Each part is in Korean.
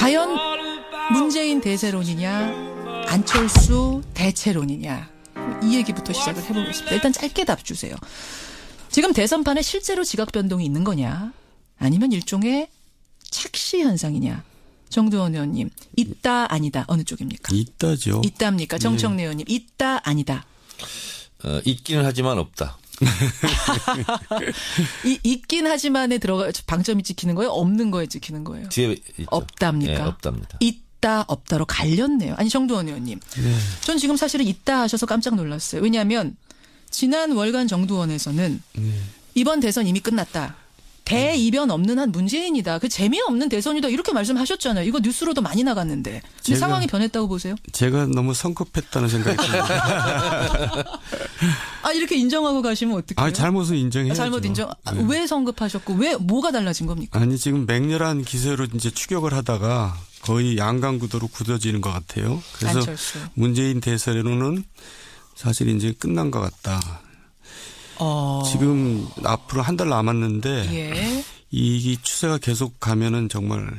과연 문재인 대세론이냐 안철수 대체론이냐 이 얘기부터 시작을 해보겠습니다. 일단 짧게 답 주세요. 지금 대선판에 실제로 지각 변동이 있는 거냐 아니면 일종의 착시 현상이냐. 정두원 의원님 있다 아니다 어느 쪽입니까? 있다죠. 있답니까? 정청래 의원님 있다 아니다. 있기는 하지만 없다. 있긴 하지만에 들어가 방점이 찍히는 거예요? 없는 거에 찍히는 거예요? 뒤에 있죠. 없답니까? 네, 없답니다. 있다 없다로 갈렸네요. 아니 정두원 의원님. 네. 전 지금 사실은 있다 하셔서 깜짝 놀랐어요. 왜냐하면 지난 월간 정두원에서는 이번 대선 이미 끝났다. 대이변 없는 한 문재인이다. 그 재미없는 대선이다. 이렇게 말씀하셨잖아요. 이거 뉴스로도 많이 나갔는데. 근데 상황이 변했다고 보세요? 제가 너무 성급했다는 생각이 듭니다. 아 이렇게 인정하고 가시면 어떡해요? 잘못은 인정해야죠. 잘못 인정. 네. 왜 성급하셨고 왜 뭐가 달라진 겁니까? 아니 지금 맹렬한 기세로 이제 추격을 하다가 거의 양강구도로 굳어지는 것 같아요. 그래서 안철수. 문재인 대선으로는 사실 이제 끝난 것 같다. 지금 앞으로 한 달 남았는데 예. 이 추세가 계속 가면은 정말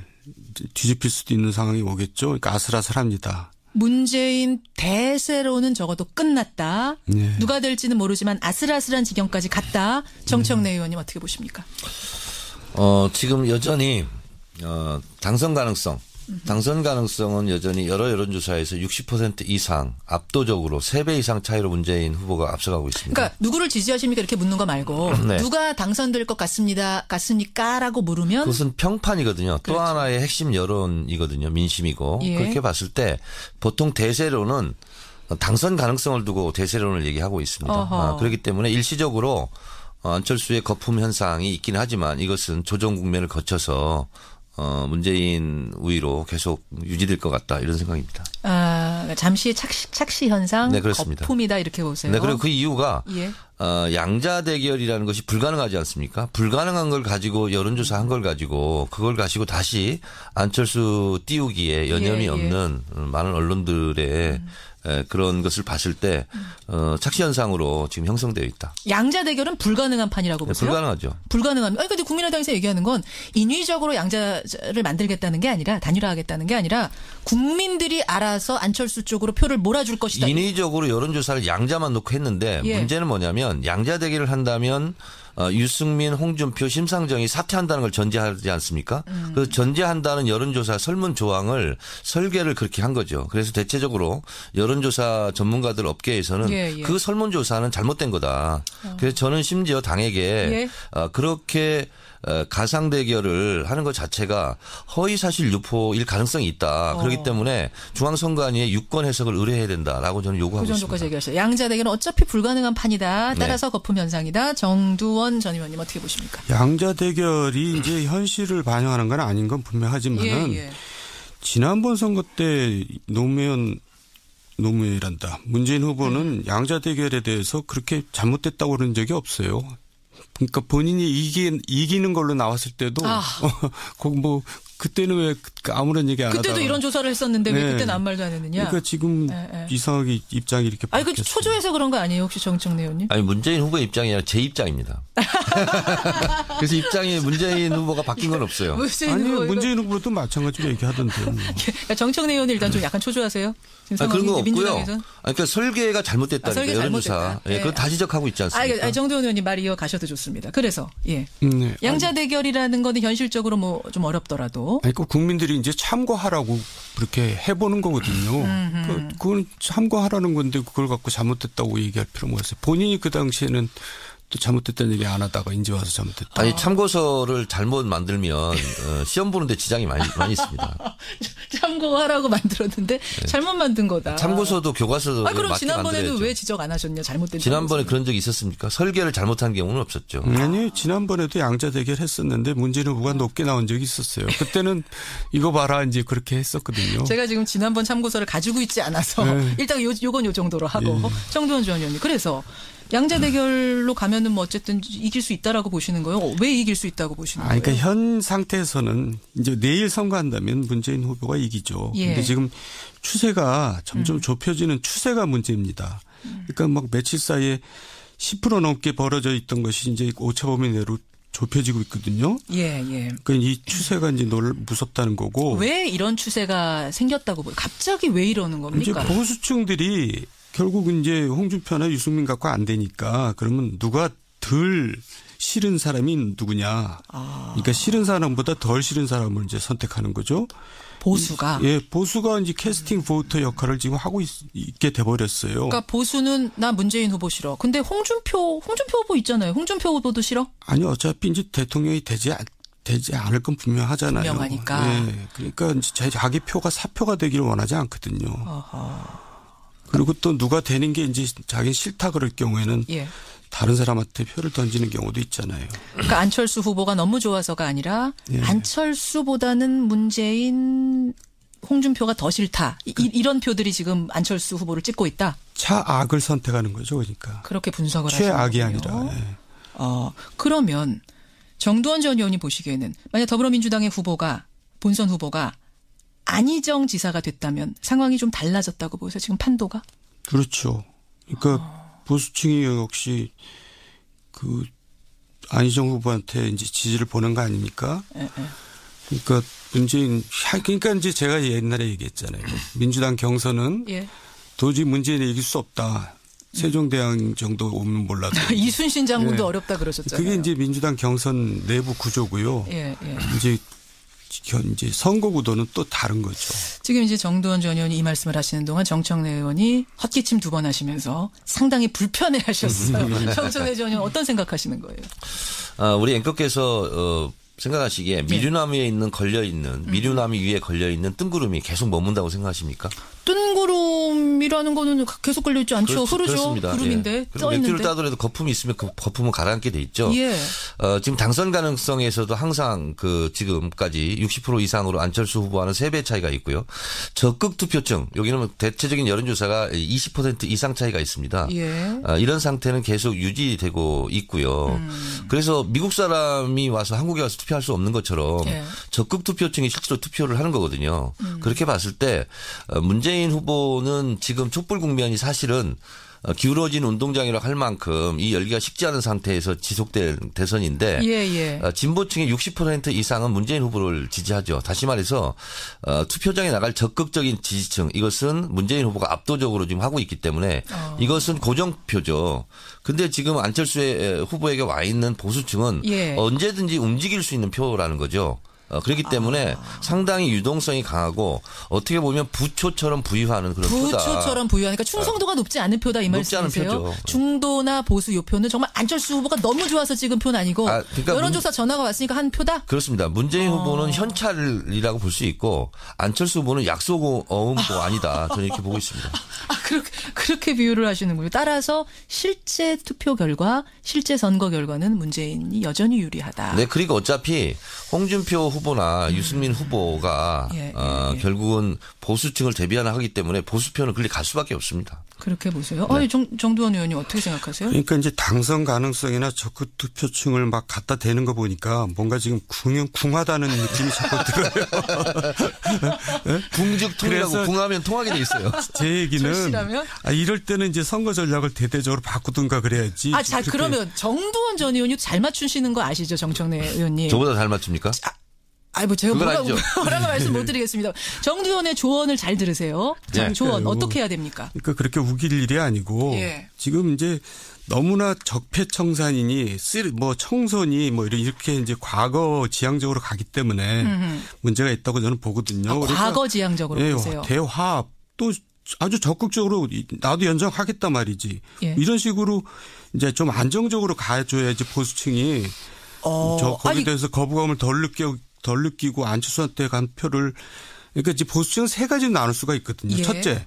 뒤집힐 수도 있는 상황이 오겠죠. 그러니까 아슬아슬합니다. 문재인 대세로는 적어도 끝났다. 네. 누가 될지는 모르지만 아슬아슬한 지경까지 갔다. 정청래 의원님 어떻게 보십니까? 지금 여전히 당선 가능성은 여전히 여러 여론조사에서 60% 이상 압도적으로 3배 이상 차이로 문재인 후보가 앞서가고 있습니다. 그러니까 누구를 지지하십니까 이렇게 묻는 거 말고 네. 누가 당선될 것 같습니까라고 물으면 그것은 평판이거든요. 그렇죠. 또 하나의 핵심 여론이거든요. 민심이고. 예. 그렇게 봤을 때 보통 대세로는 당선 가능성을 두고 대세론을 얘기하고 있습니다. 그렇기 때문에 일시적으로 안철수의 거품 현상이 있긴 하지만 이것은 조정 국면을 거쳐서 문재인 우위로 계속 유지될 것 같다 이런 생각입니다. 잠시의 착시 현상, 네, 그렇습니다. 거품이다 이렇게 보세요. 네, 그리고 그 이유가 예. 양자 대결이라는 것이 불가능하지 않습니까? 불가능한 걸 가지고 여론조사 한 걸 가지고 그걸 가지고 다시 안철수 띄우기에 여념이 예. 없는 많은 언론들의 그런 것을 봤을 때 착시 현상으로 지금 형성되어 있다. 양자 대결은 불가능한 판이라고 네, 보세요? 불가능하죠. 불가능한. 아니 근데 국민의당에서 얘기하는 건 인위적으로 양자를 만들겠다는 게 아니라 단일화하겠다는 게 아니라 국민들이 알아서 안철수 쪽으로 표를 몰아줄 것이다. 인위적으로 여론조사를 양자만 놓고 했는데 예. 문제는 뭐냐면 양자 대결을 한다면 유승민, 홍준표, 심상정이 사퇴한다는 걸 전제하지 않습니까? 그 전제한다는 여론조사 설문 조항을 설계를 그렇게 한 거죠. 그래서 대체적으로 여론조사 전문가들 업계에서는 예. 그 설문조사는 잘못된 거다. 그래서 저는 심지어 당에게 예. 그렇게 가상 대결을 하는 것 자체가 허위사실 유포일 가능성이 있다. 그렇기 때문에 중앙선관위에 유권 해석을 의뢰해야 된다라고 저는 요구하고 그 있습니다. 정도까지 얘기하셨어요. 양자 대결은 어차피 불가능한 판이다. 따라서 네. 거품 현상이다. 정두원 전 의원님 어떻게 보십니까? 양자 대결이 이제 현실을 반영하는 건 아닌 건 분명하지만은 예. 지난번 선거 때 노무현이란다. 문재인 후보는 양자 대결에 대해서 그렇게 잘못됐다고 그런 적이 없어요. 그러니까 본인이 이기는 걸로 나왔을 때도 거기 뭐 그때는 왜 아무런 얘기 안 하다가 그때도 이런 조사를 했었는데 왜 네. 그때는 아무 말도 안 했느냐? 그러니까 지금 이상하게 입장이 이렇게 아니 그 바뀌었어요. 초조해서 그런 거 아니에요? 혹시 정청래 의원님? 아니 문재인 후보의 입장이 아니라 제 입장입니다. 그래서 입장이 문재인 후보가 바뀐 건 없어요. 문재인 후보도 마찬가지로 얘기하던데요. 그러니까 정청래 의원은 일단 좀 약간 초조하세요. 그런 거 없고요. 민주당에서. 그러니까 설계가 잘못됐다니까 설계 여론조사. 잘못됐다. 예, 그건 다 지적하고 있지 않습니까? 정두원 의원님 말 이어가셔도 좋습니다. 그래서 예. 네. 양자 대결이라는 거는 현실적으로 뭐 좀 어렵더라도. 아니, 그 국민들이 이제 참고하라고 그렇게 해보는 거거든요. 그건 참고하라는 건데 그걸 갖고 잘못됐다고 얘기할 필요가 없어요. 본인이 그 당시에는 또 잘못됐다는 얘기 안 하다가 이제 와서 잘못됐다. 아니 참고서를 잘못 만들면 시험 보는데 지장이 많이 있습니다. 참고하라고 만들었는데 잘못 만든 거다. 참고서도 교과서도 그럼 맞게 지난번에는 만들어야죠. 왜 지적 안 하셨냐? 잘못된. 지난번에 그런 적이 있었습니까? 설계를 잘못한 경우는 없었죠. 아니 지난번에도 양자 대결 했었는데 문재인 후보가 높게 나온 적이 있었어요. 그때는 이거 봐라 이제 그렇게 했었거든요. 제가 지금 지난번 참고서를 가지고 있지 않아서 일단 요건 요 정도로 하고 정두원 전 의원님 그래서 양자 대결로 가면은 뭐 어쨌든 이길 수 있다라고 보시는 거예요? 왜 이길 수 있다고 보시는 거예요? 그러니까 현 상태에서는 이제 내일 선거한다면 문재인 후보가 이기죠. 근데 지금 추세가 점점 좁혀지는 추세가 문제입니다. 그러니까 막 며칠 사이에 10% 넘게 벌어져 있던 것이 이제 오차범위 내로 좁혀지고 있거든요. 예. 그러니까 이 추세가 이제 무섭다는 거고. 왜 이런 추세가 생겼다고 보여요? 갑자기 왜 이러는 겁니까? 이제 보수층들이 결국 이제 홍준표나 유승민 갖고 안 되니까 그러면 누가 덜 싫은 사람이 누구냐. 그러니까 싫은 사람보다 덜 싫은 사람을 이제 선택하는 거죠. 보수가. 예, 보수가 이제 캐스팅 보터 역할을 지금 하고 있게 돼버렸어요. 그러니까 보수는 나 문재인 후보 싫어. 근데 홍준표 후보 있잖아요. 홍준표 후보도 싫어? 아니 어차피 이제 대통령이 되지 않을 건 분명하잖아요. 분명하니까. 예, 그러니까 이제 자기 표가 사표가 되기를 원하지 않거든요. 그리고 또 누가 되는 게 이제 자기 싫다 그럴 경우에는 예. 다른 사람한테 표를 던지는 경우도 있잖아요. 그러니까 안철수 후보가 너무 좋아서가 아니라 예. 안철수보다는 문재인, 홍준표가 더 싫다. 이런 표들이 지금 안철수 후보를 찍고 있다. 차악을 선택하는 거죠. 그러니까. 그렇게 분석을 하시는 거예요. 최악이 아니라. 예. 그러면 정두원 전 의원이 보시기에는 만약 더불어민주당의 후보가 본선 후보가 안희정 지사가 됐다면 상황이 좀 달라졌다고 보세요. 지금 판도가? 그렇죠. 그러니까 보수층이 역시 그 안희정 후보한테 이제 지지를 보낸 거 아닙니까? 그러니까 그러니까 이제 제가 옛날에 얘기했잖아요. 민주당 경선은 예. 도저히 문재인을 이길 수 없다. 세종대왕 정도 오면 몰라도. 이순신 장군도 예. 어렵다 그러셨잖아요. 그게 이제 민주당 경선 내부 구조고요. 예. 이제 선거 구도는 또 다른 거죠. 지금 이제 정두원 전 의원이 이 말씀을 하시는 동안 정청래 의원이 헛기침 2번 하시면서 상당히 불편해하셨어요. 정청래 전 의원 어떤 생각하시는 거예요? 우리 앵커께서 생각하시기에 미류나무에 있는 미류나무 위에 걸려 있는 뜬구름이 계속 머문다고 생각하십니까? 뜬구름이라는 거는 계속 걸려 있지 않죠. 흐르죠. 그렇습니다. 구름인데 예. 떠 있는데. 맥주를 따더라도 거품이 있으면 그 거품은 가라앉게 돼 있죠. 예. 지금 당선 가능성에서도 항상 지금까지 60% 이상으로 안철수 후보와는 3배 차이가 있고요. 적극 투표층 여기는 대체적인 여론조사가 20% 이상 차이가 있습니다. 예. 이런 상태는 계속 유지되고 있고요. 그래서 미국 사람이 와서 한국에 와서 투표할 수 없는 것처럼 예. 적극 투표층이 실제로 투표를 하는 거거든요. 그렇게 봤을 때 문재인 후보는 지금 촛불 국면이 사실은 기울어진 운동장이라고 할 만큼 이 열기가 식지 않은 상태에서 지속된 대선인데 진보층의 60% 이상은 문재인 후보를 지지하죠. 다시 말해서 투표장에 나갈 적극적인 지지층 이것은 문재인 후보가 압도적으로 지금 하고 있기 때문에 이것은 고정표죠. 근데 지금 안철수 후보에게 와 있는 보수층은 언제든지 움직일 수 있는 표라는 거죠. 그렇기 때문에 상당히 유동성이 강하고 어떻게 보면 부초처럼 부유하는 그런 표다. 부초처럼 부유하니까 충성도가 높지 않은 표다 이 말씀이세요? 중도나 보수 요 표는 정말 안철수 후보가 너무 좋아서 찍은 표는 아니고 그러니까 여론조사 전화가 왔으니까 한 표다? 그렇습니다. 문재인 후보는 현찰이라고 볼 수 있고 안철수 후보는 약속 어음도 아니다. 저는 이렇게 보고 있습니다. 그렇게 비유를 하시는군요. 따라서 실제 투표 결과, 실제 선거 결과는 문재인이 여전히 유리하다. 네, 그리고 어차피 홍준표 후보나 유승민 후보가 결국은 보수층을 대비하나 하기 때문에 보수표는 그리 갈 수밖에 없습니다. 그렇게 보세요. 네. 정두원 의원이 어떻게 생각하세요? 그러니까 이제 당선 가능성이나 적극 투표층을 막 갖다 대는 거 보니까 뭔가 지금 궁하다는 느낌이 자꾸 들어요. 네? 궁죽통이라고 궁하면 통하게 돼 있어요. 제 얘기는 이럴 때는 이제 선거 전략을 대대적으로 바꾸든가 그래야지. 자 그러면 정두원 전 의원이 잘 맞추시는 거 아시죠, 정청래 의원님? 저보다 잘 맞춥니까? 제가 뭐라고 말씀 못 드리겠습니다. 정두원의 조언을 잘 들으세요. 조언 어떻게 해야 됩니까? 그러니까 그렇게 우길 일이 아니고 지금 이제 너무나 적폐청산이니 청선이 이렇게 이제 과거 지향적으로 가기 때문에 문제가 있다고 저는 보거든요. 과거 지향적으로 보세요. 대화합 또 아주 적극적으로 나도 연정하겠다 말이지. 이런 식으로 이제 좀 안정적으로 가줘야지 보수층이 거기에 대해서 거부감을 덜 느끼고 안철수한테 간 표를 그러니까 이제 보수층은 3가지로 나눌 수가 있거든요. 첫째,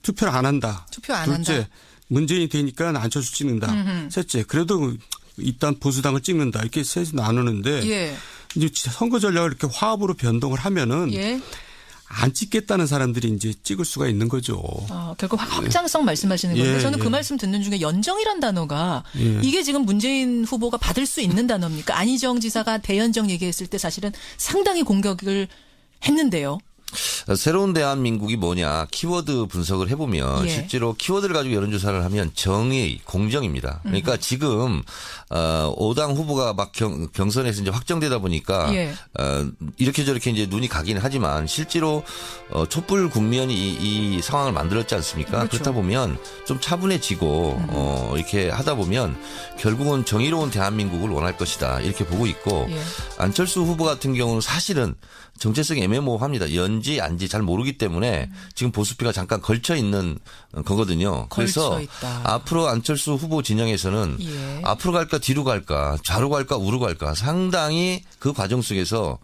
투표를 안 한다. 둘째, 문재인이 되니까 안철수 찍는다. 셋째, 그래도 일단 보수당을 찍는다. 이렇게 셋이 나누는데 이제 선거 전략을 이렇게 화합으로 변동을 하면은 안 찍겠다는 사람들이 이제 찍을 수가 있는 거죠. 결국 확장성 말씀하시는 건데 저는 그 말씀 듣는 중에 연정이란 단어가 이게 지금 문재인 후보가 받을 수 있는 단어입니까? 안희정 지사가 대연정 얘기했을 때 사실은 상당히 공격을 했는데요. 새로운 대한민국이 뭐냐 키워드 분석을 해보면 실제로 키워드를 가지고 여론조사를 하면 정의, 공정입니다. 그러니까 지금 5당 후보가 막 경선에서 이제 확정되다 보니까 이렇게 저렇게 이제 눈이 가긴 하지만 실제로 촛불 국면이 이 상황을 만들었지 않습니까? 그렇죠. 그렇다 보면 좀 차분해지고 이렇게 하다 보면 결국은 정의로운 대한민국을 원할 것이다 이렇게 보고 있고 안철수 후보 같은 경우는 사실은 정체성이 애매모호합니다. 연지 안지 잘 모르기 때문에 지금 보수표가 잠깐 걸쳐 있는 거거든요. 그래서 앞으로 안철수 후보 진영에서는 앞으로 갈까 뒤로 갈까 좌로 갈까 우로 갈까 상당히 그 과정 속에서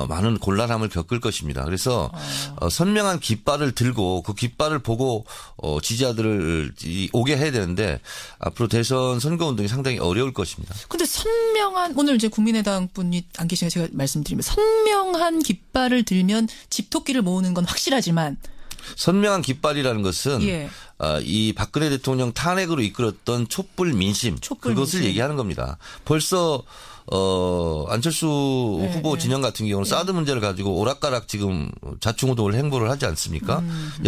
많은 곤란함을 겪을 것입니다. 그래서 선명한 깃발을 들고 그 깃발을 보고 지지자들을 오게 해야 되는데 앞으로 대선 선거운동이 상당히 어려울 것입니다. 그런데 선명한 오늘 이제 국민의당 분이 안 계시니까 제가 말씀드리면 선명한 깃발을 들면 집토끼를 모으는 건 확실하지만 선명한 깃발이라는 것은 이 박근혜 대통령 탄핵으로 이끌었던 촛불 민심 그것을 얘기하는 겁니다. 벌써 안철수 후보 진영 같은 경우는 사드 문제를 가지고 오락가락 지금 자충우동을 행보를 하지 않습니까?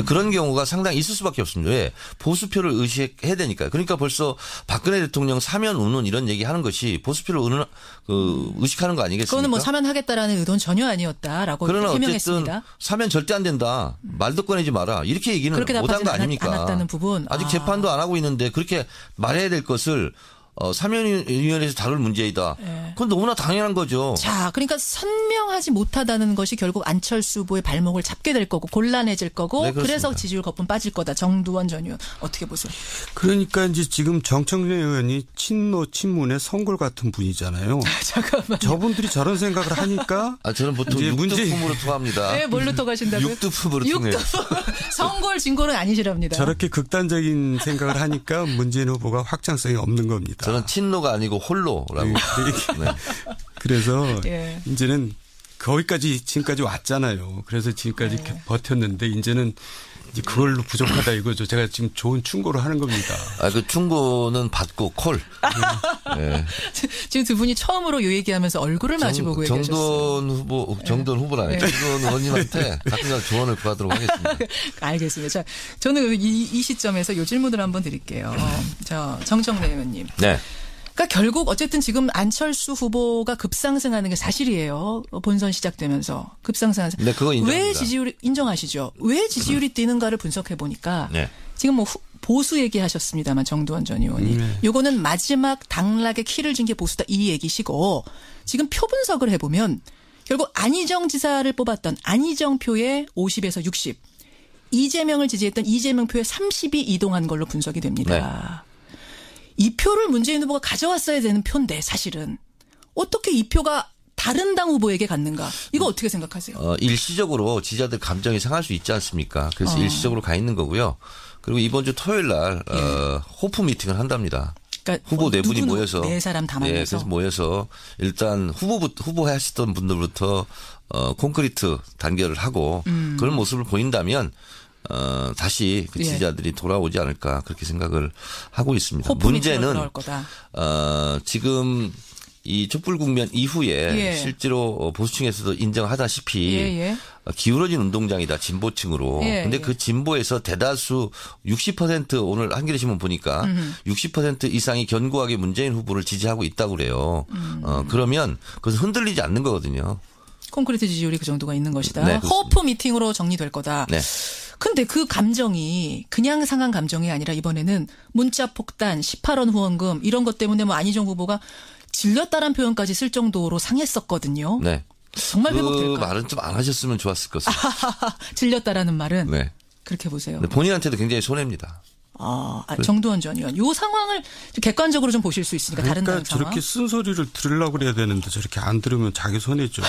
그런 경우가 상당히 있을 수밖에 없습니다. 왜? 보수표를 의식해야 되니까요. 그러니까 벌써 박근혜 대통령 사면 운운 이런 얘기하는 것이 보수표를 의식하는 거 아니겠습니까? 그거는 뭐 사면하겠다라는 의도는 전혀 아니었다라고 그러나 해명했습니다. 어쨌든 사면 절대 안 된다. 말도 꺼내지 마라. 이렇게 얘기는 못한 거 아닙니까? 않았다는 부분. 아직 재판도 안 하고 있는데 그렇게 말해야 될 것을 사면위원회에서 다룰 문제이다. 그건 너무나 당연한 거죠. 자, 그러니까 선명하지 못하다는 것이 결국 안철수 후보의 발목을 잡게 될 거고 곤란해질 거고 그래서 지지율 거품 빠질 거다. 정두원 전 의원 어떻게 보세요? 그러니까 이제 지금 정청래 의원이 친노 친문의 성골 같은 분이잖아요. 잠깐만. 저분들이 저런 생각을 하니까 저는 보통 육두품으로 투합니다. 네, 뭘로 통하신다고요? 육두품으로 통해요. 성골 진골은 아니시랍니다. 저렇게 극단적인 생각을 하니까 문재인 후보가 확장성이 없는 겁니다. 저는 친노가 아니고 홀로라고. 네. 그래서 이제는 거기까지 지금까지 왔잖아요. 그래서 지금까지 버텼는데 이제는 이제 그걸로 부족하다 이거죠. 제가 지금 좋은 충고를 하는 겁니다. 그 충고는 받고 콜. 지금 두 분이 처음으로 요 얘기하면서 얼굴을 마주보고 얘기하셨어요. 정돈 후보라네. 정돈 의원님한테 가끔가다 조언을 구하도록 하겠습니다. 알겠습니다. 자, 저는 이 시점에서 요 질문을 한번 드릴게요. 정청래 의원님. 네. 그러니까 결국 어쨌든 지금 안철수 후보가 급상승하는 게 사실이에요. 본선 시작되면서 급상승하는. 네, 그거 인정합니다. 왜 지지율이 인정하시죠? 왜 지지율이 뛰는가를 분석해 보니까 지금 뭐 보수 얘기하셨습니다만 정두원 전 의원이 요거는 마지막 당락의 키를 준 게 보수다 이 얘기시고 지금 표 분석을 해보면 결국 안희정 지사를 뽑았던 안희정 표에 50에서 60 이재명을 지지했던 이재명 표에 30이 이동한 걸로 분석이 됩니다. 이 표를 문재인 후보가 가져왔어야 되는 표인데 사실은 어떻게 이 표가 다른 당 후보에게 갔는가? 이거 어떻게 생각하세요? 일시적으로 지지자들 감정이 상할 수 있지 않습니까? 그래서 일시적으로 가 있는 거고요. 그리고 이번 주 토요일 날 호프 미팅을 한답니다. 그러니까 후보 네 분이 모여서 네 사람 다 만나서 그래서 모여서 일단 후보 하시던 분들부터 콘크리트 단결을 하고 그런 모습을 보인다면 다시 그 지지자들이 돌아오지 않을까 그렇게 생각을 하고 있습니다. 문제는 지금 이 촛불 국면 이후에 실제로 보수층에서도 인정하다시피 기울어진 운동장이다 진보층으로. 그런데 그 진보에서 대다수 60% 오늘 한겨레 신문 보니까 60% 이상이 견고하게 문재인 후보를 지지하고 있다고 그래요. 그러면 그것은 흔들리지 않는 거거든요. 콘크리트 지지율이 그 정도가 있는 것이다. 호프 미팅으로 정리될 거다. 근데 그 감정이 그냥 상한 감정이 아니라 이번에는 문자 폭탄, 18원 후원금 이런 것 때문에 뭐 안희정 후보가 질렸다란 표현까지 쓸 정도로 상했었거든요. 정말 회복될까요? 그 말은 좀 안 하셨으면 좋았을 것을. 질렸다라는 말은 그렇게 보세요. 본인한테도 굉장히 손해입니다. 정두원 전 의원. 이 상황을 좀 객관적으로 좀 보실 수 있으니까 다른 그러니까 저렇게 쓴소리를 들으려고 그래야 되는데 저렇게 안 들으면 자기 손해죠.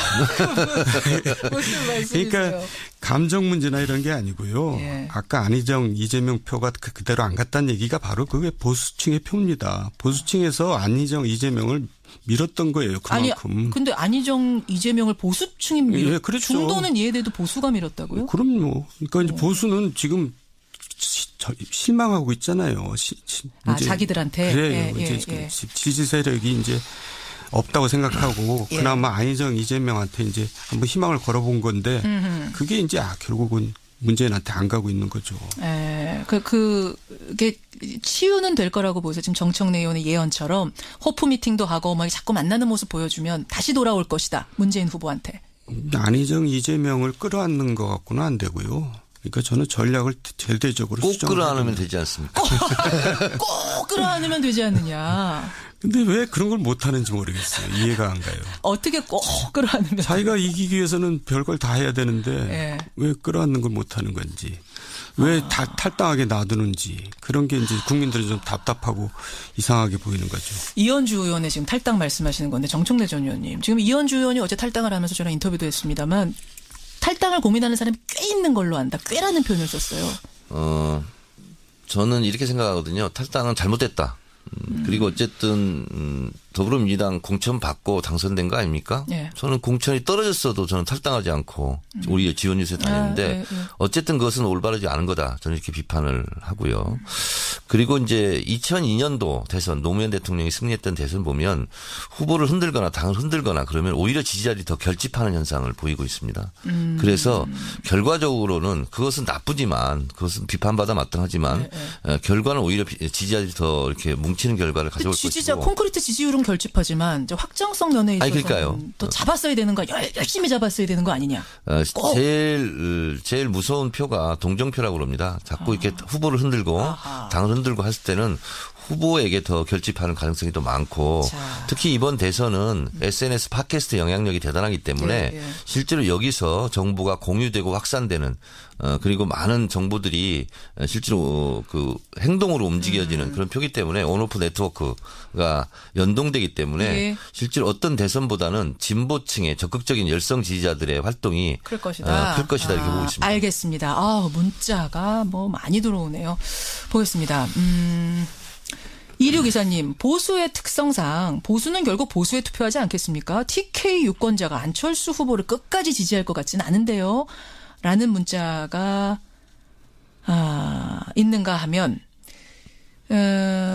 무슨 말씀이세요? 그러니까 감정 문제나 이런 게 아니고요. 아까 안희정, 이재명 표가 그대로 안 갔다는 얘기가 바로 그게 보수층의 표입니다. 보수층에서 안희정, 이재명을 밀었던 거예요. 그만큼. 근데 안희정, 이재명을 보수층이 밀었. 그렇죠. 중도는 이해돼도 보수가 밀었다고요? 그럼요. 그러니까 이제 보수는 지금 실망하고 있잖아요. 자기들한테. 그래요. 이제 지지 세력이 이제 없다고 생각하고 예. 그나마 안희정, 이재명한테 이제 한번 희망을 걸어본 건데 그게 이제 결국은 문재인한테 안 가고 있는 거죠. 예. 그게 치유는 될 거라고 보세요. 지금 정청래 의원의 예언처럼 호프 미팅도 하고 막 자꾸 만나는 모습 보여주면 다시 돌아올 것이다. 문재인 후보한테. 안희정, 이재명을 끌어안는 것 갖고는 안 되고요. 그러니까 저는 전략을 절대적으로 꼭 끌어안으면 되지 않습니까? 꼭 끌어안으면 되지 않느냐. 근데 왜 그런 걸 못하는지 모르겠어요. 이해가 안 가요. 어떻게 꼭 끌어안으면. 자기가 이기기 위해서는 별걸 다 해야 되는데 예. 왜 끌어안는 걸 못하는 건지. 왜 탈당하게 놔두는지. 그런 게 이제 국민들은 좀 답답하고 이상하게 보이는 거죠. 이현주 의원의 지금 탈당 말씀하시는 건데 정청래 전 의원님. 지금 이현주 의원이 어제 탈당을 하면서 저랑 인터뷰도 했습니다만 탈당을 고민하는 사람이 꽤 있는 걸로 안다. 꽤라는 표현을 썼어요. 저는 이렇게 생각하거든요. 탈당은 잘못됐다. 그리고 어쨌든 더불어민주당 공천 받고 당선된 거 아닙니까? 예. 저는 공천이 떨어졌어도 저는 탈당하지 않고 우리 지원 유세 다녔는데 어쨌든 그것은 올바르지 않은 거다. 저는 이렇게 비판을 하고요. 그리고 이제 2002년도 대선 노무현 대통령이 승리했던 대선 보면 후보를 흔들거나 당을 흔들거나 그러면 오히려 지지자들이 더 결집하는 현상을 보이고 있습니다. 그래서 결과적으로는 그것은 나쁘지만 그것은 비판받아 마땅하지만 결과는 오히려 지지자들이 더 이렇게 뭉치는 결과를 가져올 것이고. 지지자 콘크리트 지지율은 결집하지만 확정성 면에 있어서는 더 잡았어야 되는 거 열심히 잡았어야 되는 거 아니냐. 제일 무서운 표가 동정표라고 그럽니다. 자꾸 이렇게 후보를 흔들고 당을 흔들고 했을 때는 후보에게 더 결집하는 가능성이 더 많고 특히 이번 대선은 SNS 팟캐스트 영향력이 대단하기 때문에 실제로 여기서 정보가 공유되고 확산되는 그리고 많은 정보들이 실제로 그 행동으로 움직여지는 그런 표기 때문에 온오프 네트워크가 연동되기 때문에 실제로 어떤 대선보다는 진보층의 적극적인 열성 지지자들의 활동이 클 것이다 이렇게 보고 있습니다. 알겠습니다. 문자가 많이 들어오네요. 보겠습니다. 2624님, 보수의 특성상 보수는 결국 보수에 투표하지 않겠습니까? TK 유권자가 안철수 후보를 끝까지 지지할 것 같지는 않은데요. 라는 문자가 있는가 하면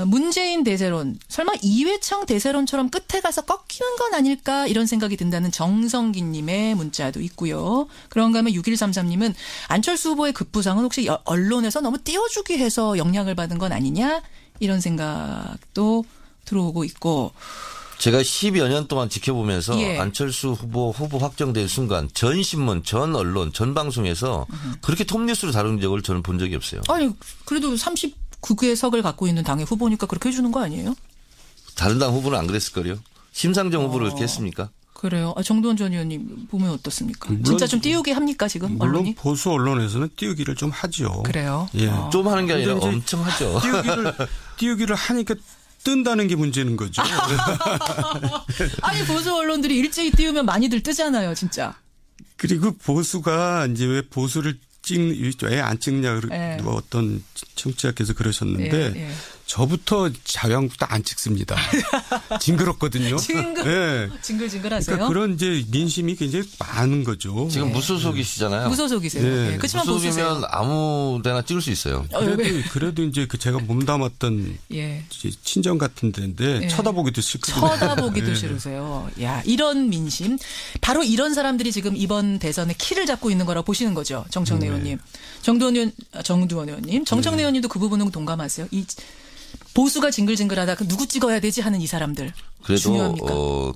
문재인 대세론, 설마 이회창 대세론처럼 끝에 가서 꺾이는 건 아닐까 이런 생각이 든다는 정성기님의 문자도 있고요. 그런가 하면 6133님은 안철수 후보의 급부상은 혹시 언론에서 너무 띄워주기 해서 영향을 받은 건 아니냐 이런 생각도 들어오고 있고. 제가 10여 년 동안 지켜보면서 안철수 후보 확정된 순간 전 신문, 전 언론, 전 방송에서 그렇게 톱뉴스로 다룬 적을 저는 본 적이 없어요. 아니 그래도 39개석을 갖고 있는 당의 후보니까 그렇게 해주는 거 아니에요? 다른 당 후보는 안 그랬을 거요. 심상정 후보를 그렇게 했습니까? 그래요. 정두원 전 의원님 보면 어떻습니까? 진짜 좀 띄우게 합니까 지금 물론 언론이? 보수 언론에서는 띄우기를 좀 하죠. 그래요? 예. 좀 하는 게 아니라 엄청 하죠. 띄우기를 하니까 뜬다는 게 문제는 거죠. 아니 보수 언론들이 일제히 띄우면 많이들 뜨잖아요, 진짜. 그리고 보수가 이제 왜 보수를 왜 안 찍냐 누가 어떤 청취자께서 그러셨는데 저부터 자유한국도 안 찍습니다. 징그럽거든요. 징글징글하세요. 그러니까 그런 이제 민심이 굉장히 많은 거죠. 지금 무소속이시잖아요. 무소속이세요. 그렇지만 무소속이면 아무데나 찍을 수 있어요. 그래도 이제 제가 몸담았던 친정 같은 데인데 쳐다보기도 싫거든요. 쳐다보기도 싫으세요. 야, 이런 민심. 바로 이런 사람들이 지금 이번 대선에 키를 잡고 있는 거라고 보시는 거죠. 정청래 의원님. 정두원 의원님. 정청래 의원님도 그 부분은 동감하세요? 이 보수가 징글징글하다. 누구 찍어야 되지 하는 이 사람들. 그래도 중요합니까?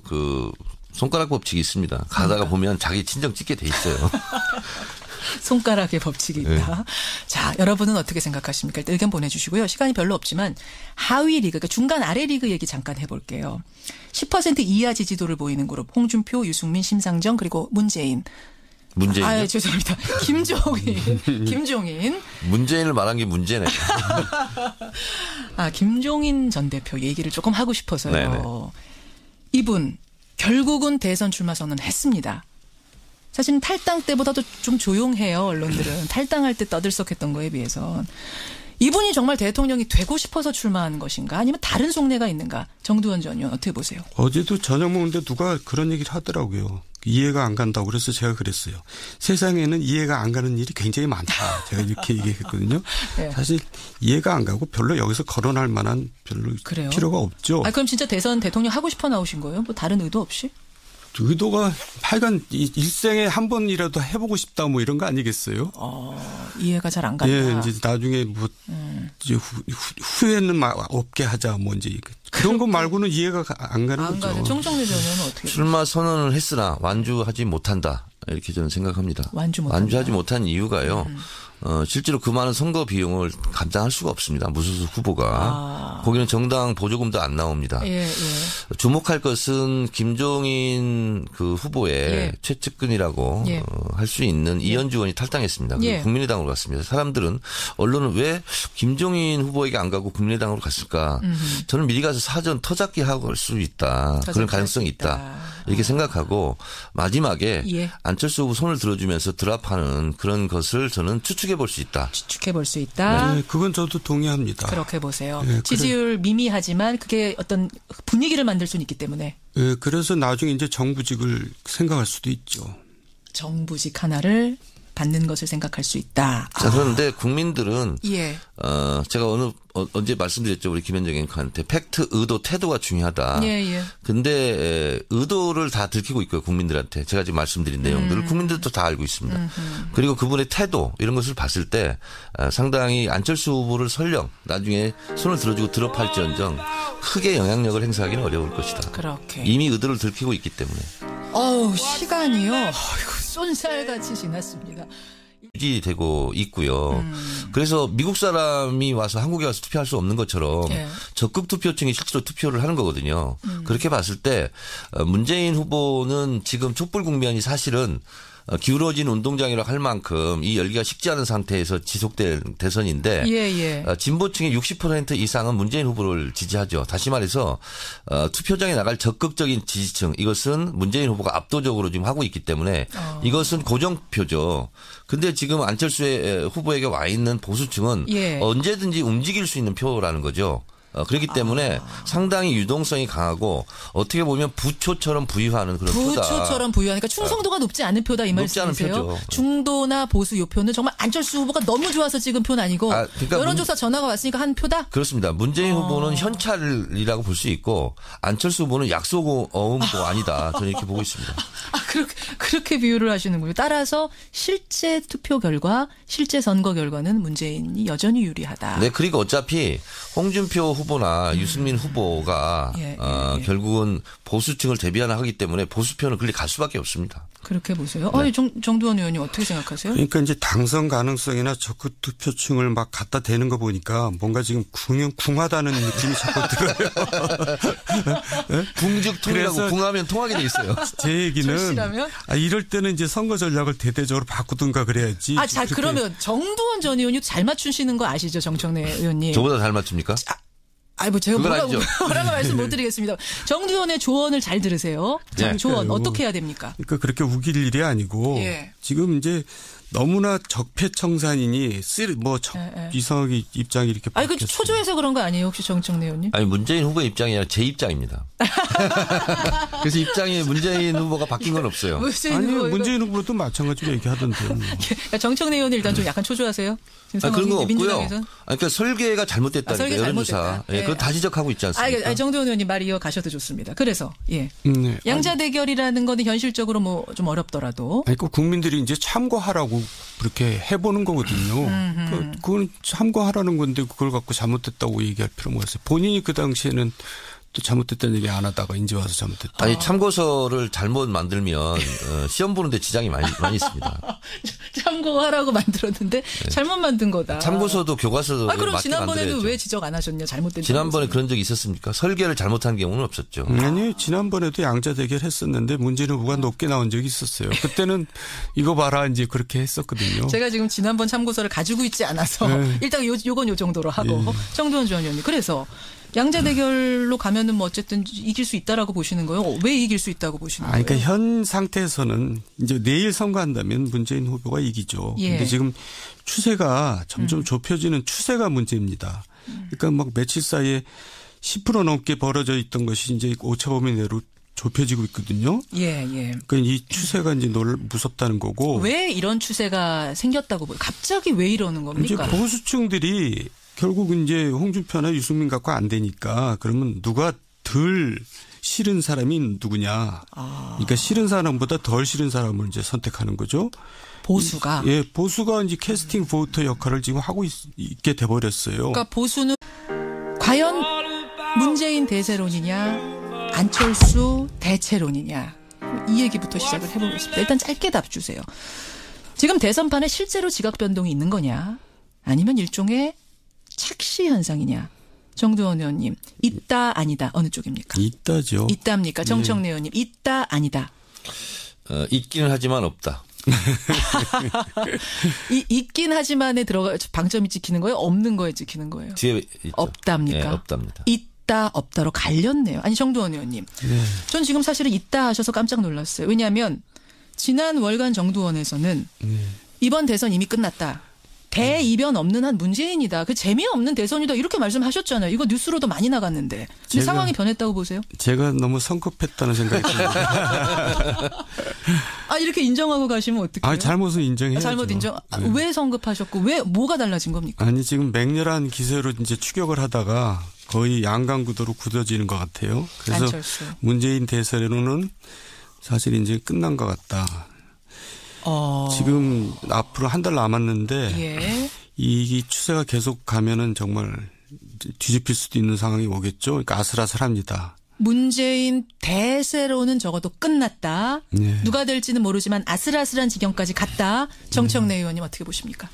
그 손가락 법칙이 있습니다. 가다가 보면 자기 친정 찍게 돼 있어요. 손가락의 법칙이 있다. 자, 여러분은 어떻게 생각하십니까? 일단 의견 보내주시고요. 시간이 별로 없지만 하위 리그, 그러니까 중간 아래 리그 얘기 잠깐 해볼게요. 10% 이하 지지도를 보이는 그룹. 홍준표, 유승민, 심상정 그리고 문재인이요? 죄송합니다. 김종인. 문재인을 말한 게 문제네. 김종인 전 대표 얘기를 조금 하고 싶어서요. 네네. 이분 결국은 대선 출마 선언했습니다. 사실은 탈당 때보다도 좀 조용해요. 언론들은. 탈당할 때 떠들썩했던 거에 비해서. 이분이 정말 대통령이 되고 싶어서 출마한 것인가 아니면 다른 속내가 있는가. 정두원 전 의원 어떻게 보세요? 어제도 저녁 먹는데 누가 그런 얘기를 하더라고요. 이해가 안 간다고 그래서 제가 그랬어요. 세상에는 이해가 안 가는 일이 굉장히 많다. 제가 이렇게 얘기했거든요. 네. 사실 이해가 안 가고 별로 여기서 거론할 만한 별로 그래요? 필요가 없죠. 그럼 진짜 대선 대통령 하고 싶어 나오신 거예요? 뭐 다른 의도 없이? 의도가 하여간 일생에 한 번이라도 해보고 싶다 뭐 이런 거 아니겠어요? 이해가 잘 안 간다. 예, 이제 나중에 뭐 이제 후회는 없게 하자 뭐 이제 그런 거 말고는 이해가 안 가는 거죠. 가죠. 정청래 전 의원은 어떻게? 출마 선언을 했으나 완주하지 못한다 이렇게 저는 생각합니다. 완주하지 못한 이유가요. 실제로 그 많은 선거 비용을 감당할 수가 없습니다. 무소속 후보가. 거기는 정당 보조금도 안 나옵니다. 예. 주목할 것은 김종인 그 후보의 최측근이라고 할 수 있는 이현주 의원이 탈당했습니다. 국민의당으로 갔습니다. 사람들은 언론은 왜 김종인 후보에게 안 가고 국민의당으로 갔을까? 저는 미리 가서 사전 터잡기 하고 갈 수 있다. 그런 가능성이 있다. 이렇게 생각하고 마지막에 안철수 후보 손을 들어주면서 드랍하는 그런 것을 저는 추측해 볼 수 있다. 추측해 볼 수 있다. 네, 그건 저도 동의합니다. 그렇게 보세요. 네, 지지율 미미하지만 그게 어떤 분위기를 만들 수는 있기 때문에. 네, 그래서 나중에 이제 정부직을 생각할 수도 있죠. 정부직 하나를 받는 것을 생각할 수 있다. 자, 그런데 국민들은 제가 언제 말씀드렸죠. 우리 김현정 앵커한테 팩트, 의도, 태도가 중요하다. 근데 의도를 다 들키고 있고요. 국민들한테. 제가 지금 말씀드린 내용들을 국민들도 다 알고 있습니다. 그리고 그분의 태도 이런 것을 봤을 때 상당히 안철수 후보를 설령 나중에 손을 들어주고 드롭할지언정 크게 영향력을 행사하기는 어려울 것이다. 그렇게. 이미 의도를 들키고 있기 때문에. 시간이요. 쏜살같이 지났습니다. 유지되고 있고요. 그래서 미국 사람이 와서 한국에 와서 투표할 수 없는 것처럼 적극 투표층이 실제로 투표를 하는 거거든요. 그렇게 봤을 때 문재인 후보는 지금 촛불 국면이 사실은 기울어진 운동장이라고 할 만큼 이 열기가 식지 않은 상태에서 지속된 대선인데 진보층의 60% 이상은 문재인 후보를 지지하죠. 다시 말해서 투표장에 나갈 적극적인 지지층 이것은 문재인 후보가 압도적으로 지금 하고 있기 때문에 이것은 고정표죠. 근데 지금 안철수 후보에게 와 있는 보수층은 언제든지 움직일 수 있는 표라는 거죠. 그렇기 때문에 상당히 유동성이 강하고 어떻게 보면 부초처럼 부유하는 그런 표다. 부초처럼 부유하니까 충성도가 높지 않은 표다 이 말씀이세요? 높지 않은 표죠. 중도나 보수 요 표는 정말 안철수 후보가 너무 좋아서 찍은 표는 아니고 그러니까 여론조사 전화가 왔으니까 한 표다? 그렇습니다. 문재인 후보는 현찰이라고 볼 수 있고 안철수 후보는 약속어음도 아니다. 저는 이렇게 보고 있습니다. 그렇게 비유를 하시는군요. 따라서 실제 투표 결과, 실제 선거 결과는 문재인이 여전히 유리하다. 네, 그리고 어차피 홍준표 후보나 유승민 후보가 결국은 보수층을 대비하나 하기 때문에 보수표는 그리 갈 수밖에 없습니다. 그렇게 보세요. 네. 정두원 의원님 어떻게 생각하세요? 그러니까 이제 당선 가능성이나 적극 투표층을 막 갖다 대는 거 보니까 뭔가 지금 궁하다는 느낌이 자꾸 들어요. 네? 궁죽통이라고 궁하면 통하게 돼 있어요. 제 얘기는 이럴 때는 이제 선거 전략을 대대적으로 바꾸든가 그래야지. 자 그러면 정두원 전 의원이 잘 맞추시는 거 아시죠, 정청래 의원님? 저보다 잘 맞춥니까? 제가 뭐라고 말씀 못 드리겠습니다. 정두원의 조언을 잘 들으세요. 조언 어떻게 해야 됩니까? 그러니까 그렇게 우길 일이 아니고 지금 이제 너무나 적폐청산이니 이상하게 입장이 이렇게 바뀌었어요. 그 초조해서 그런 거 아니에요, 혹시 정청래 의원님? 문재인 후보의 입장이 아니라 제 입장입니다. 그래서 입장이 문재인 후보가 바뀐 건 없어요. 문재인 후보도 마찬가지로 얘기하던데요. 정청래 의원이 일단 좀 약간 초조하세요. 그런 거 없고요. 그러니까 설계가 잘못됐다니까 여론조사. 그건 다 지적하고 있지 않습니까? 정두원 의원님 말 이어가셔도 좋습니다. 그래서 양자 대결이라는 거는 현실적으로 뭐 좀 어렵더라도. 국민들이 이제 참고하라고 그렇게 해보는 거거든요. 그건 참고하라는 건데 그걸 갖고 잘못됐다고 얘기할 필요가 없어요. 본인이 그 당시에는 또 잘못됐다는 얘기 안 하다가 이제 와서 잘못됐다. 참고서를 잘못 만들면 시험 보는데 지장이 많이 있습니다. 참고하라고 만들었는데 잘못 만든 거다. 참고서도 교과서도 그럼 지난번에는 왜 지적 안 하셨냐? 잘못된. 지난번에 그런 적이 있었습니까? 설계를 잘못한 경우는 없었죠. 아니 지난번에도 양자 대결 했었는데 문재인 후보가 높게 나온 적이 있었어요. 그때는 이거 봐라 이제 그렇게 했었거든요. 제가 지금 지난번 참고서를 가지고 있지 않아서 일단 요건 요 정도로 하고 정두원 전 의원님 그래서. 양자 대결로 가면은 뭐 어쨌든 이길 수 있다라고 보시는 거예요? 왜 이길 수 있다고 보시는 거예요? 그러니까 현 상태에서는 이제 내일 선거한다면 문재인 후보가 이기죠. 근데 지금 추세가 점점 좁혀지는 추세가 문제입니다. 그러니까 막 며칠 사이에 10% 넘게 벌어져 있던 것이 이제 오차범위 내로 좁혀지고 있거든요. 예. 그러니까 이 추세가 이제 무섭다는 거고. 왜 이런 추세가 생겼다고 보여요? 갑자기 왜 이러는 겁니까? 이제 보수층들이 결국 이제 홍준표나 유승민 갖고 안 되니까 그러면 누가 덜 싫은 사람이 누구냐. 그러니까 싫은 사람보다 덜 싫은 사람을 이제 선택하는 거죠. 보수가. 예, 보수가 이제 캐스팅 보터 역할을 지금 하고 있게 돼버렸어요. 그러니까 보수는 과연 문재인 대세론이냐, 안철수 대체론이냐. 이 얘기부터 시작을 해보겠습니다. 일단 짧게 답 주세요. 지금 대선판에 실제로 지각 변동이 있는 거냐, 아니면 일종의 착시 현상이냐. 정두원 의원님, 있다 아니다 어느 쪽입니까? 있다죠. 있답니까? 정청래 의원님, 있다 아니다. 있기는 하지만 없다. 있긴 하지만에 들어가 방점이 찍히는 거예요? 없는 거에 찍히는 거예요? 뒤에 있죠. 없답니까? 네, 없답니다. 있다 없다로 갈렸네요. 아니 정두원 의원님. 네. 전 지금 사실은 있다 하셔서 깜짝 놀랐어요. 왜냐하면 지난 월간 정두원에서는 이번 대선 이미 끝났다. 대이변 없는 한 문재인이다. 그 재미없는 대선이다. 이렇게 말씀하셨잖아요. 이거 뉴스로도 많이 나갔는데. 근데 상황이 변했다고 보세요? 제가 너무 성급했다는 생각이 듭니다. 이렇게 인정하고 가시면 어떡해요? 잘못은 인정해야죠. 잘못 인정. 네. 왜 성급하셨고 뭐가 달라진 겁니까? 아니 지금 맹렬한 기세로 이제 추격을 하다가 거의 양강구도로 굳어지는 것 같아요. 그래서 안철수. 문재인 대선으로는 사실 이제 끝난 것 같다. 지금 앞으로 한 달 남았는데 예. 이 추세가 계속 가면은 정말 뒤집힐 수도 있는 상황이 오겠죠. 그러니까 아슬아슬합니다. 문재인 대세로는 적어도 끝났다. 네. 누가 될지는 모르지만 아슬아슬한 지경까지 갔다. 정청래 의원님 어떻게 보십니까?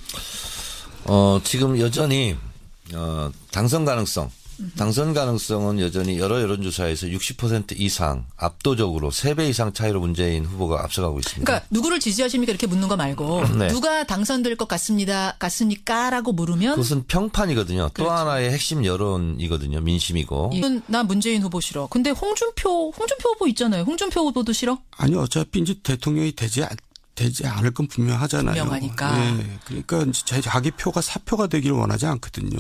지금 여전히 당선 가능성은 여전히 여러 여론조사에서 60% 이상 압도적으로 3배 이상 차이로 문재인 후보가 앞서가고 있습니다. 그러니까 누구를 지지하십니까 이렇게 묻는 거 말고 네. 누가 당선될 것 같습니까라고 물으면 그것은 평판이거든요. 그렇죠. 또 하나의 핵심 여론이거든요. 민심이고. 이건 나 문재인 후보 싫어. 근데 홍준표 후보 있잖아요. 홍준표 후보도 싫어? 아니 어차피 이제 대통령이 되지 않을 건 분명하잖아요. 분명하니까. 네. 그러니까 이제 자기 표가 사표가 되기를 원하지 않거든요.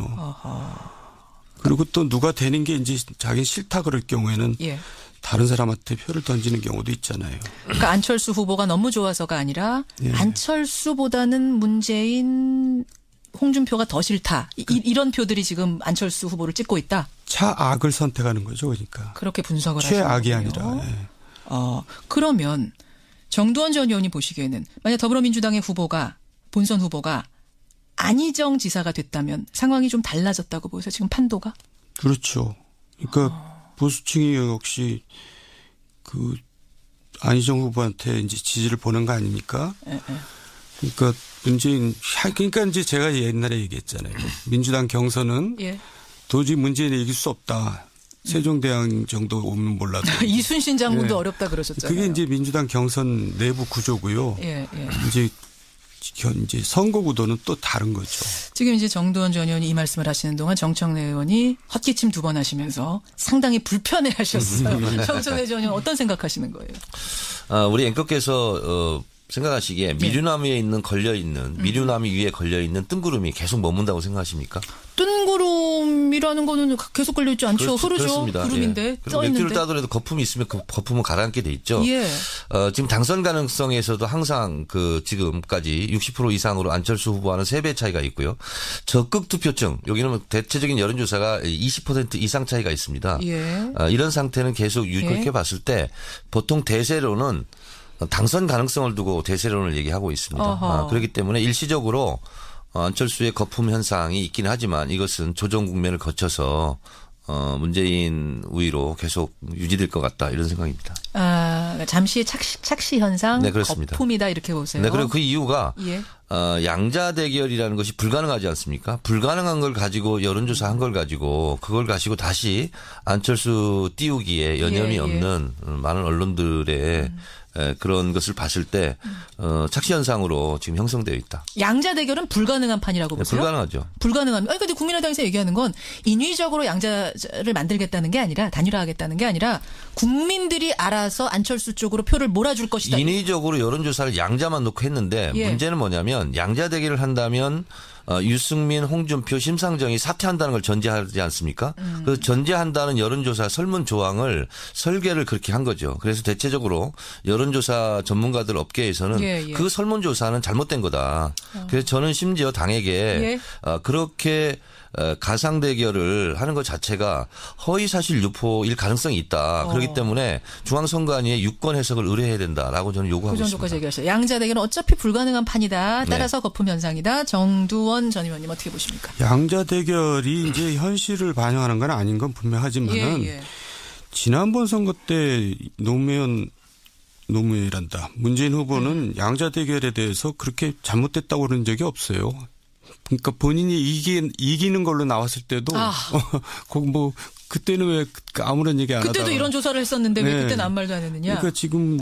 그리고 또 누가 되는 게 이제 자기 싫다 그럴 경우에는 예. 다른 사람한테 표를 던지는 경우도 있잖아요. 그러니까 안철수 후보가 너무 좋아서가 아니라 예. 안철수보다는 문재인 홍준표가 더 싫다. 이런 표들이 지금 안철수 후보를 찍고 있다. 차악을 선택하는 거죠. 그러니까. 그렇게 분석을 하시는 최악이 거예요. 아니라. 예. 그러면 정두원 전 의원이 보시기에는 만약 더불어민주당의 본선 후보가 안희정 지사가 됐다면 상황이 좀 달라졌다고 보세요. 지금 판도가? 그렇죠. 그러니까 보수층이 역시 그 안희정 후보한테 이제 지지를 보낸 거 아닙니까? 그러니까 그러니까 이제 제가 옛날에 얘기했잖아요. 민주당 경선은 예. 도저히 문재인을 이길 수 없다. 세종대왕 정도 오면 몰라도. 이순신 장군도 예. 어렵다 그러셨잖아요. 그게 이제 민주당 경선 내부 구조고요. 예. 이제 선거 구도는 또 다른 거죠. 지금 이제 정두원 전 의원이 이 말씀을 하시는 동안 정청래 의원이 헛기침 2번 하시면서 상당히 불편해하셨어요. 정청래 전 의원 어떤 생각하시는 거예요? 우리 앵커께서 생각하시기에 미류나무 위에 미류나무 위에 걸려있는 뜬구름이 계속 머문다고 생각하십니까? 뜬구름이라는 거는 계속 걸려있지 않죠. 흐르죠. 그렇습니다. 구름인데 예. 떠 있는데. 맥주를 따더라도 거품이 있으면 그 거품은 가라앉게 돼 있죠. 예. 지금 당선 가능성에서도 항상 지금까지 60% 이상으로 안철수 후보와는 3배 차이가 있고요. 적극 투표층 여기는 대체적인 여론조사가 20% 이상 차이가 있습니다. 예. 이런 상태는 계속 그렇게 봤을 때 보통 대세로는 당선 가능성을 두고 대세론을 얘기하고 있습니다. 그렇기 때문에 일시적으로 안철수의 거품 현상이 있긴 하지만 이것은 조정 국면을 거쳐서 문재인 우위로 계속 유지될 것 같다 이런 생각입니다. 잠시의 착시 현상, 네, 그렇습니다. 거품이다 이렇게 보세요. 네, 그리고 그 이유가 예. 양자 대결이라는 것이 불가능하지 않습니까? 불가능한 걸 가지고 여론조사 한 걸 가지고 그걸 가지고 다시 안철수 띄우기에 여념이 없는 많은 언론들의 그런 것을 봤을 때 착시 현상으로 지금 형성되어 있다. 양자 대결은 불가능한 판이라고 보세요? 네, 불가능하죠. 불가능한. 아니 근데 국민의당에서 얘기하는 건 인위적으로 양자를 만들겠다는 게 아니라 단일화하겠다는 게 아니라 국민들이 알아서 안철수 쪽으로 표를 몰아줄 것이다. 인위적으로 여론조사를 양자만 놓고 했는데 예. 문제는 뭐냐면 양자 대결을 한다면 유승민, 홍준표, 심상정이 사퇴한다는 걸 전제하지 않습니까? 그 전제한다는 여론조사 설문조항을 설계를 그렇게 한 거죠. 그래서 대체적으로 여론조사 전문가들 업계에서는 그 설문조사는 잘못된 거다. 그래서 저는 심지어 당에게 그렇게 가상 대결을 하는 것 자체가 허위사실 유포일 가능성이 있다. 그렇기 때문에 중앙선관위의 유권 해석을 의뢰해야 된다라고 저는 요구하고 있습니다. 그 정도까지 얘기하셨어요. 양자 대결은 어차피 불가능한 판이다. 따라서 거품 현상이다. 정두원 전 의원님 어떻게 보십니까? 양자 대결이 이제 현실을 반영하는 건 아닌 건 분명하지만은 지난번 선거 때 노무현이란다. 문재인 후보는 양자 대결에 대해서 그렇게 잘못됐다고 그런 적이 없어요. 그러니까 본인이 이기는 걸로 나왔을 때도 뭐 그때는 왜 아무런 얘기 안 하다가 그때도 이런 조사를 했었는데 왜 그때는 아무 말도 안 했느냐. 그러니까 지금